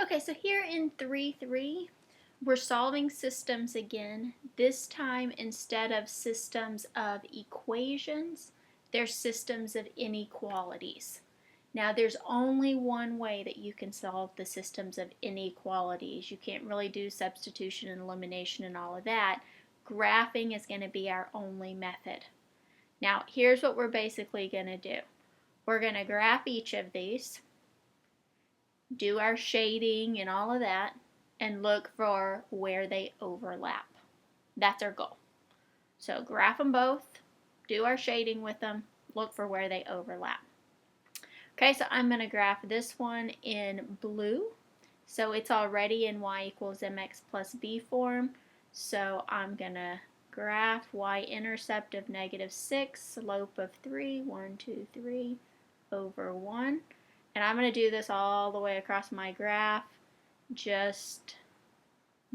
Okay, so here in 3.3, we're solving systems again. This time, instead of systems of equations, they're systems of inequalities. Now, there's only one way that you can solve the systems of inequalities. You can't really do substitution and elimination and all of that. Graphing is going to be our only method. Now, here's what we're basically going to do. We're going to graph each of these, do our shading and all of that, and look for where they overlap. That's our goal. So graph them both, do our shading with them, look for where they overlap. Okay, so I'm going to graph this one in blue. So it's already in y equals mx plus b form. So I'm going to graph y-intercept of -6, slope of 3, 1, 2, 3, over 1. And I'm going to do this all the way across my graph just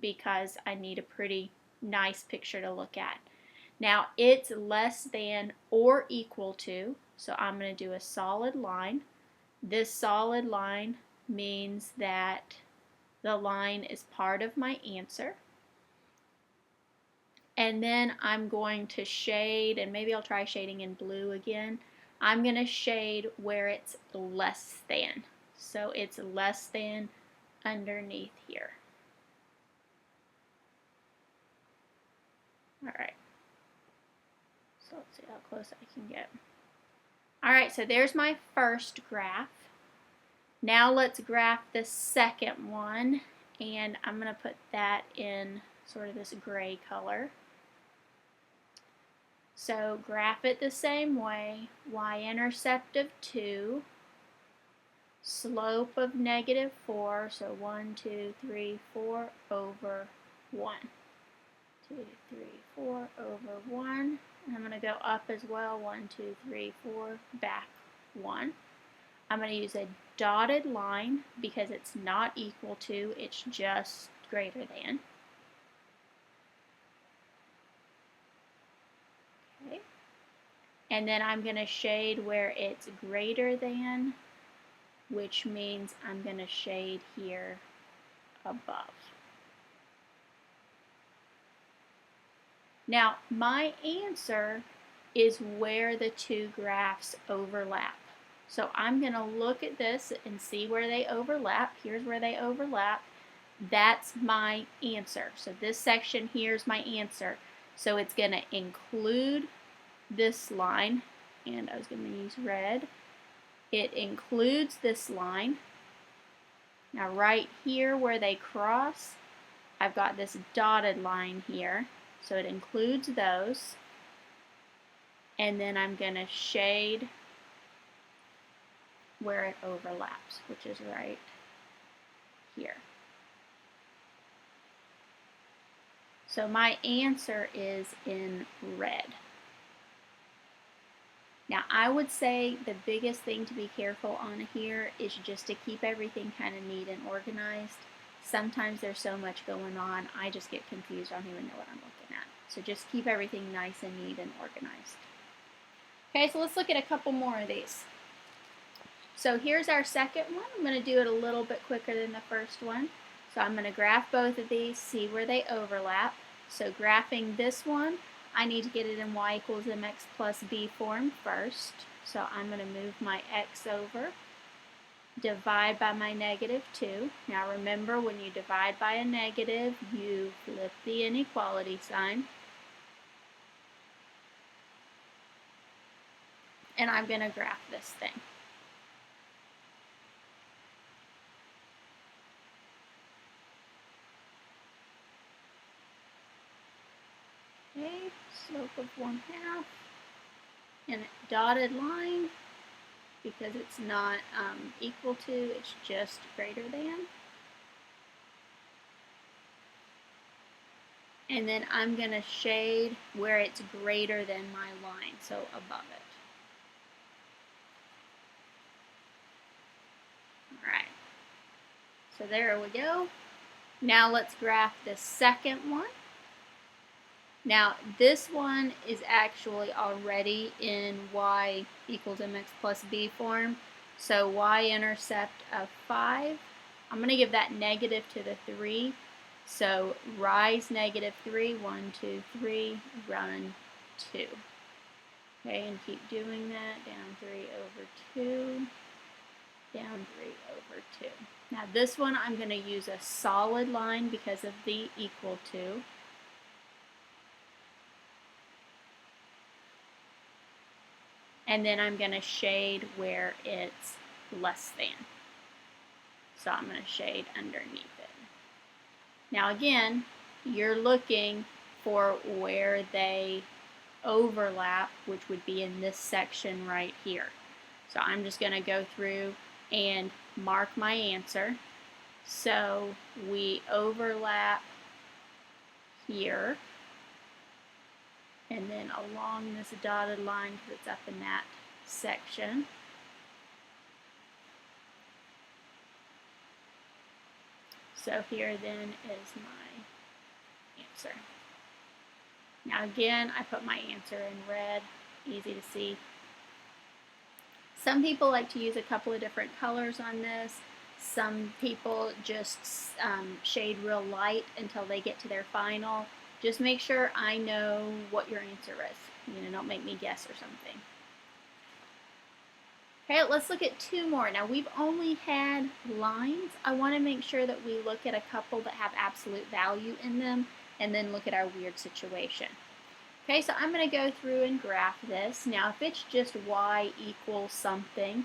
because I need a pretty nice picture to look at. Now it's less than or equal to, so I'm going to do a solid line. This solid line means that the line is part of my answer. And then I'm going to shade, and maybe I'll try shading in blue again. I'm going to shade where it's less than. So it's less than underneath here. Alright. So let's see how close I can get. Alright, so there's my first graph. Now let's graph the second one, and I'm going to put that in sort of this gray color. So graph it the same way, y-intercept of 2, slope of -4, so 1, 2, 3, 4 over 1. 2, 3, 4 over 1. And I'm going to go up as well, 1, 2, 3, 4, back 1. I'm going to use a dotted line because it's not equal to, it's just greater than. Okay. And then I'm going to shade where it's greater than, which means I'm going to shade here above. Now, my answer is where the two graphs overlap. So I'm going to look at this and see where they overlap. Here's where they overlap. That's my answer. So this section here is my answer. So it's going to include this line, and I was going to use red. It includes this line. Now right here where they cross, I've got this dotted line here. So it includes those. And then I'm going to shade where it overlaps, which is right here. So my answer is in red. Now I would say the biggest thing to be careful on here is just to keep everything kind of neat and organized. Sometimes there's so much going on, I just get confused. I don't even know what I'm looking at. So just keep everything nice and neat and organized. Okay, so let's look at a couple more of these. So here's our second one. I'm going to do it a little bit quicker than the first one. So I'm going to graph both of these, see where they overlap. So graphing this one, I need to get it in y equals mx plus b form first. So I'm going to move my x over, divide by my -2. Now remember, when you divide by a negative, you flip the inequality sign. And I'm going to graph this thing. Okay, slope of 1/2, and dotted line, because it's not equal to, it's just greater than. And then I'm going to shade where it's greater than my line, so above it. Alright, so there we go. Now let's graph the second one. Now this one is actually already in y equals mx plus b form. So y-intercept of 5, I'm going to give that negative to the 3. So rise -3, 1, 2, 3, run 2. Okay, and keep doing that. Down 3 over 2, down 3 over 2. Now this one I'm going to use a solid line because of the equal to. And then I'm going to shade where it's less than. So I'm going to shade underneath it. Now again, you're looking for where they overlap, which would be in this section right here. So I'm just going to go through and mark my answer. So we overlap here, and then along this dotted line because it's up in that section. So here then is my answer. Now again, I put my answer in red, easy to see. Some people like to use a couple of different colors on this. Some people just shade real light until they get to their final. Just make sure I know what your answer is. You know, don't make me guess or something. Okay, let's look at 2 more. Now we've only had lines. I want to make sure that we look at a couple that have absolute value in them and then look at our weird situation. Okay, so I'm going to go through and graph this. Now if it's just y equals something,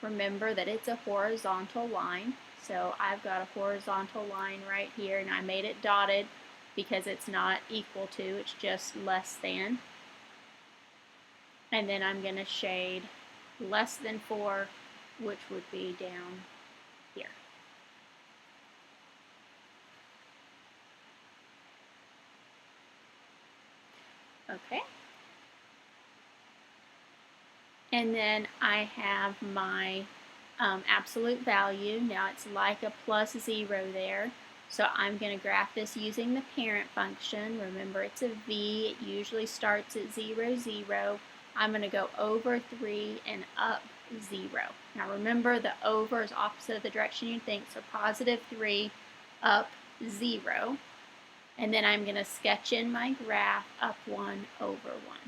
remember that it's a horizontal line. So I've got a horizontal line right here, and I made it dotted because it's not equal to, it's just less than. And then I'm going to shade less than 4, which would be down here. Okay. And then I have my absolute value. Now it's like a plus 0 there. So I'm going to graph this using the parent function. Remember, it's a v. It usually starts at 0, 0. I'm going to go over 3 and up 0. Now remember, the over is opposite of the direction you think, so positive 3, up 0. And then I'm going to sketch in my graph up 1 over 1.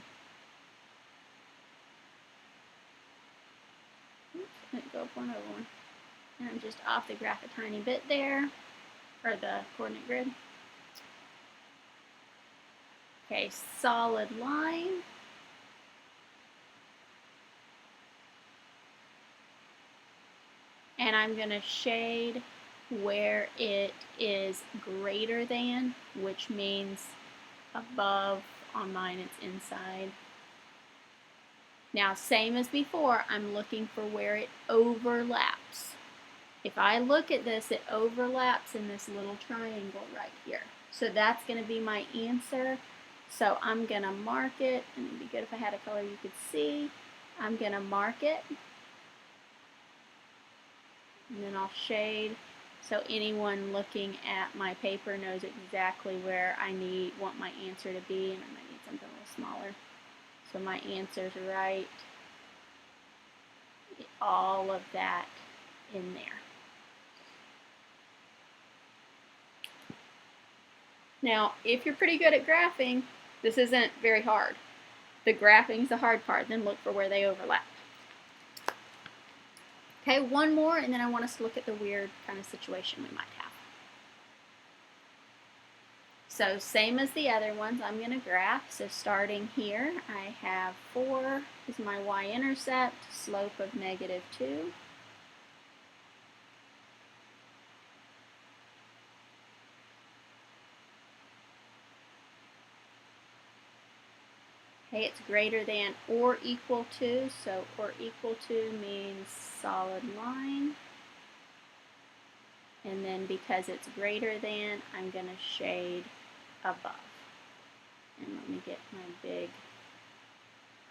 Oops, let it go up 1 over 1. And I'm just off the graph a tiny bit there, or the coordinate grid. Okay, solid line. And I'm going to shade where it is greater than, which means above. On mine it's inside. Now same as before, I'm looking for where it overlaps. If I look at this, it overlaps in this little triangle right here. So that's going to be my answer. So I'm going to mark it, and it'd be good if I had a color you could see. I'm going to mark it, and then I'll shade. So anyone looking at my paper knows exactly where I want my answer to be, and I might need something a little smaller. So my answer's right. All of that in there. Now, if you're pretty good at graphing, this isn't very hard. The graphing's the hard part, then look for where they overlap. Okay, one more, and then I want us to look at the weird kind of situation we might have. So same as the other ones, I'm going to graph. So starting here, I have 4 is my y-intercept, slope of -2. Okay, it's greater than or equal to, so or equal to means solid line. And then because it's greater than, I'm going to shade above. And let me get my big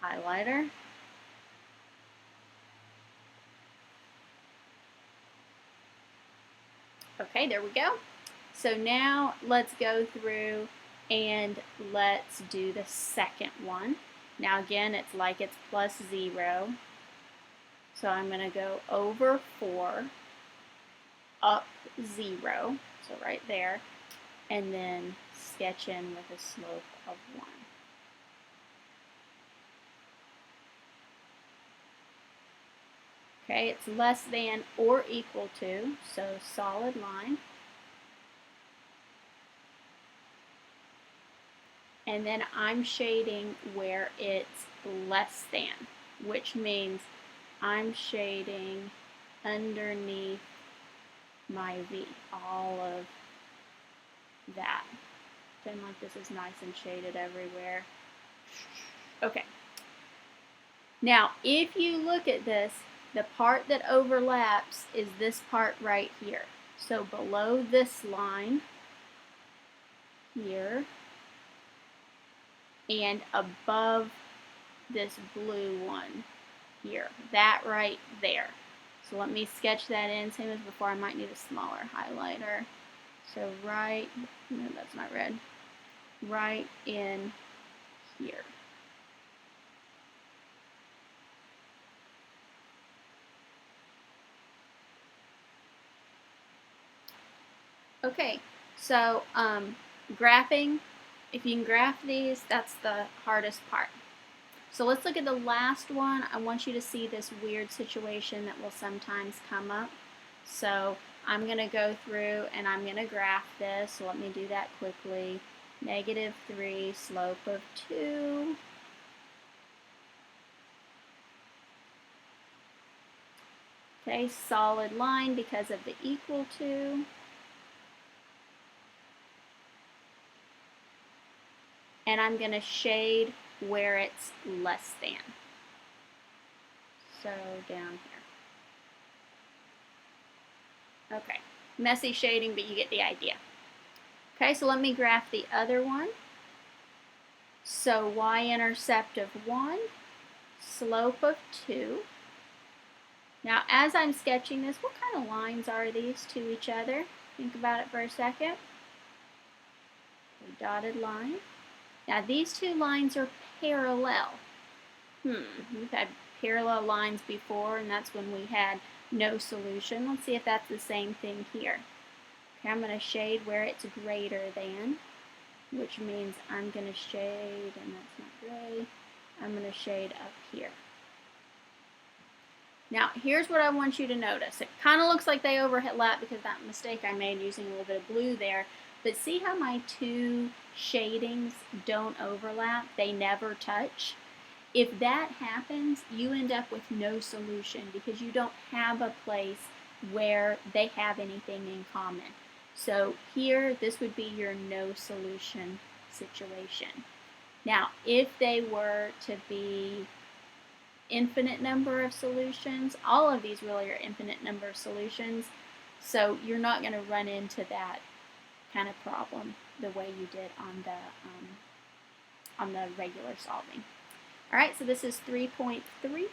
highlighter. Okay, there we go. So now let's go through and let's do the second one. Now again, it's like it's plus 0. So I'm going to go over 4. up 0, so right there, and then sketch in with a slope of 1. Okay, it's less than or equal to, so solid line. And then I'm shading where it's less than, which means I'm shading underneath my V, all of that. Pretend like this is nice and shaded everywhere. Okay. Now, if you look at this, the part that overlaps is this part right here. So below this line here and above this blue one here, that right there. So let me sketch that in, same as before. I might need a smaller highlighter. So right, no, that's not red, right in here. Okay, so graphing, if you can graph these, that's the hardest part. So let's look at the last one. I want you to see this weird situation that will sometimes come up. So I'm going to go through and I'm going to graph this. So let me do that quickly. -3, slope of 2. Okay, solid line because of the equal to. And I'm going to shade where it's less than. So down here. Okay, messy shading, but you get the idea. Okay, so let me graph the other one. So y-intercept of 1, slope of 2. Now, as I'm sketching this, what kind of lines are these to each other? Think about it for a second. A dotted line. Now, these two lines are parallel. We've had parallel lines before, and that's when we had no solution. Let's see if that's the same thing here. Okay, I'm going to shade where it's greater than, which means I'm going to shade, and that's not gray, I'm going to shade up here. Now, here's what I want you to notice. It kind of looks like they overlap because that mistake I made using a little bit of blue there, but see how my two shadings don't overlap? They never touch. If that happens, you end up with no solution because you don't have a place where they have anything in common. So here, this would be your no solution situation. Now, if they were to be infinite number of solutions, all of these really are infinite number of solutions, so you're not going to run into that kind of problem the way you did on the regular solving. All right, so this is 3.3.